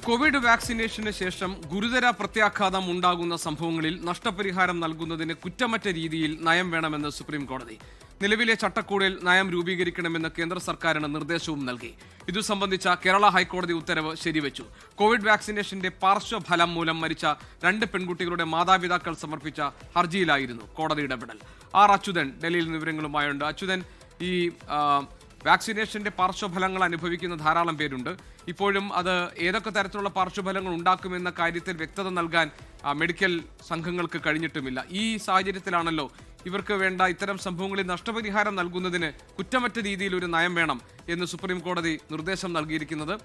Covid വാക്സിനേഷന് ശേഷം ഗുരുതര പ്രത്യാഘാതം ഉണ്ടാകുന്ന സംഭവങ്ങളിൽ നഷ്ടപരിഹാരം നൽകുന്നതിന് കുറ്റമറ്റ രീതിയിൽ നയം വേണമെന്ന് സുപ്രീം കോടതി. നിലവിലെ ചട്ടക്കൂടിൽ നയം രൂപീകരിക്കണമെന്ന് കേന്ദ്ര സർക്കാരിന് നിർദ്ദേശവും നൽകി. ഇതു സംബന്ധിച്ച കേരള ഹൈക്കോടതി ഉത്തരവ് ശരിവെച്ചു. കോവിഡ് വാക്സിനേഷന്റെ പാർശ്വഫലം മൂലം മരിച്ച 2 പെൺകുട്ടികളുടെ മാതാപിതാക്കൾ സമർപ്പിച്ച ഹർജിയിലായിരുന്നു കോടതി ഇടപെടൽ. അച്യുതൻ ഡൽഹിയിൽ വിവരങ്ങളുമായുണ്ട്. അച്യുതൻ, ഈ വാക്സിനേഷന്റെ പാർശ്വഫലങ്ങൾ അനുഭവിക്കുന്ന ധാരാളം പേരുണ്ട്. ഇപ്പോഴും അത് ഏതൊക്കെ തരത്തിലുള്ള പാർശ്വഫലങ്ങൾ ഉണ്ടാക്കുമെന്ന കാര്യത്തിൽ വ്യക്തത നൽകാൻ മെഡിക്കൽ സംഘങ്ങൾക്ക് കഴിഞ്ഞിട്ടുമില്ല. ഈ സാഹചര്യത്തിലാണല്ലോ ഇവർക്ക് വേണ്ട ഇത്തരം സംഭവങ്ങളിൽ നഷ്ടപരിഹാരം നൽകുന്നതിന് കുറ്റമറ്റ രീതിയിൽ ഒരു നയം വേണം എന്ന് സുപ്രീം കോടതി നിർദ്ദേശം നൽകിയിരിക്കുന്നത്.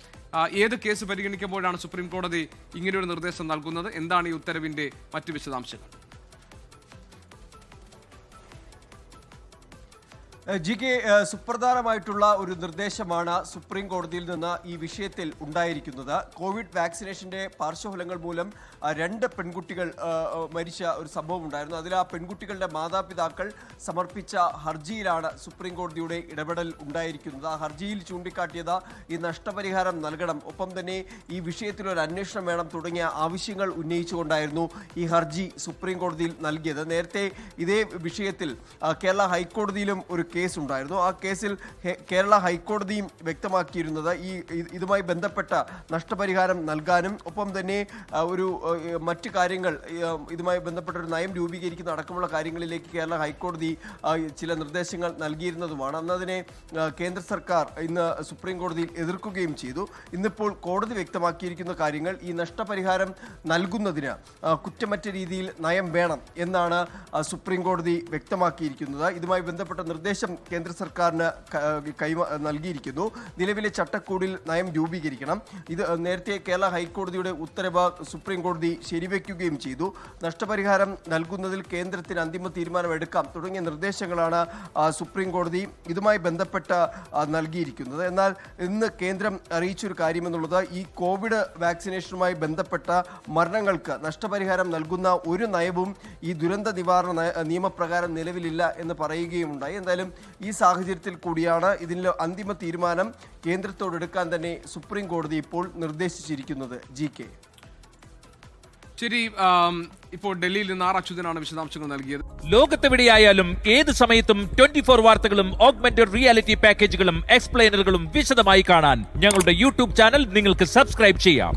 ഏത് കേസ് പരിഗണിക്കുമ്പോഴാണ് സുപ്രീം കോടതി ഇങ്ങനെയൊരു നിർദ്ദേശം നൽകുന്നത്? എന്താണ് ഈ ഉത്തരവിന്റെ മറ്റു വിശദാംശങ്ങൾ? ജി.കെ, സുപ്രധാനമായിട്ടുള്ള ഒരു നിർദ്ദേശമാണ് സുപ്രീം കോടതിയിൽ നിന്ന് ഈ വിഷയത്തിൽ ഉണ്ടായിരിക്കുന്നത്. കോവിഡ് വാക്സിനേഷന്റെ പാർശ്വഫലങ്ങൾ മൂലം 2 പെൺകുട്ടികൾ മരിച്ച ഒരു സംഭവം ഉണ്ടായിരുന്നു. അതിൽ ആ പെൺകുട്ടികളുടെ മാതാപിതാക്കൾ സമർപ്പിച്ച ഹർജിയിലാണ് സുപ്രീം കോടതിയുടെ ഇടപെടൽ ഉണ്ടായിരിക്കുന്നത്. ആ ഹർജിയിൽ ചൂണ്ടിക്കാട്ടിയത് ഈ നഷ്ടപരിഹാരം നൽകണം, ഒപ്പം തന്നെ ഈ വിഷയത്തിൽ ഒരു അന്വേഷണം വേണം തുടങ്ങിയ ആവശ്യങ്ങൾ ഉന്നയിച്ചുകൊണ്ടായിരുന്നു ഈ ഹർജി സുപ്രീം കോടതിയിൽ നൽകിയത്. നേരത്തെ ഇതേ വിഷയത്തിൽ കേരള ഹൈക്കോടതിയിലും ഒരു കേസ് ഉണ്ടായിരുന്നു. ആ കേസിൽ കേരള ഹൈക്കോടതിയും വ്യക്തമാക്കിയിരുന്നത് ഇതുമായി ബന്ധപ്പെട്ട നഷ്ടപരിഹാരം നൽകാനും ഒപ്പം തന്നെ ഒരു മറ്റു കാര്യങ്ങൾ ഇതുമായി ബന്ധപ്പെട്ട ഒരു നയം രൂപീകരിക്കുന്ന അടക്കമുള്ള കാര്യങ്ങളിലേക്ക് കേരള ഹൈക്കോടതി ചില നിർദ്ദേശങ്ങൾ നൽകിയിരുന്നതുമാണ്. അന്നതിനെ കേന്ദ്ര സർക്കാർ ഇന്ന് സുപ്രീം കോടതിയിൽ എതിർക്കുകയും ചെയ്തു. ഇന്നിപ്പോൾ കോടതി വ്യക്തമാക്കിയിരിക്കുന്ന കാര്യങ്ങൾ ഈ നഷ്ടപരിഹാരം നൽകുന്നതിന് കുറ്റമറ്റ രീതിയിൽ നയം വേണം എന്നാണ് സുപ്രീം കോടതി വ്യക്തമാക്കിയിരിക്കുന്നത്. ഇതുമായി ബന്ധപ്പെട്ട നിർദ്ദേശം കേന്ദ്ര സർക്കാരിന് നൽകിയിരിക്കുന്നു. നിലവിലെ ചട്ടക്കൂടിൽ നയം രൂപീകരിക്കണം. ഇത് നേരത്തെ കേരള ഹൈക്കോടതിയുടെ ഉത്തരവ് സുപ്രീം കോടതി ശരിവെക്കുകയും ചെയ്തു. നഷ്ടപരിഹാരം നൽകുന്നതിൽ കേന്ദ്രത്തിന് അന്തിമ തീരുമാനമെടുക്കാം തുടങ്ങിയ നിർദ്ദേശങ്ങളാണ് സുപ്രീം കോടതി ഇതുമായി ബന്ധപ്പെട്ട് നൽകിയിരിക്കുന്നത്. എന്നാൽ ഇന്ന് കേന്ദ്രം അറിയിച്ചൊരു കാര്യമെന്നുള്ളത് ഈ കോവിഡ് വാക്സിനേഷനുമായി ബന്ധപ്പെട്ട മരണങ്ങൾക്ക് നഷ്ടപരിഹാരം നൽകുന്ന ഒരു നയവും ഈ ദുരന്ത നിവാരണ നിയമപ്രകാരം നിലവിലില്ല എന്ന് പറയുകയുമുണ്ടായി. എന്തായാലും ഈ സാഹചര്യത്തിൽ കൂടിയാണ് ഇതിൻ്റെ അന്തിമ തീരുമാനം കേന്ദ്രത്തോടെടുക്കാൻ തന്നെ സുപ്രീം കോടതി ഇപ്പോൾ നിർദ്ദേശിച്ചിരിക്കുന്നത്. ജി.കെ, ശരി. ഇപ്പോൾ ഡൽഹിയിൽ നിന്ന് അച്യുതനാണ് വിശദാംശങ്ങൾ നൽകിയത്. ലോകത്തെവിടെയായാലും ഏത് സമയത്തും 24 വാർത്തകളും ഓഗ്മെന്റഡ് റിയാലിറ്റി പാക്കേജുകളും എക്സ്പ്ലെയിനറുകളും വിശദമായി കാണാൻ ഞങ്ങളുടെ യൂട്യൂബ് ചാനൽ നിങ്ങൾക്ക് സബ്സ്ക്രൈബ് ചെയ്യാം.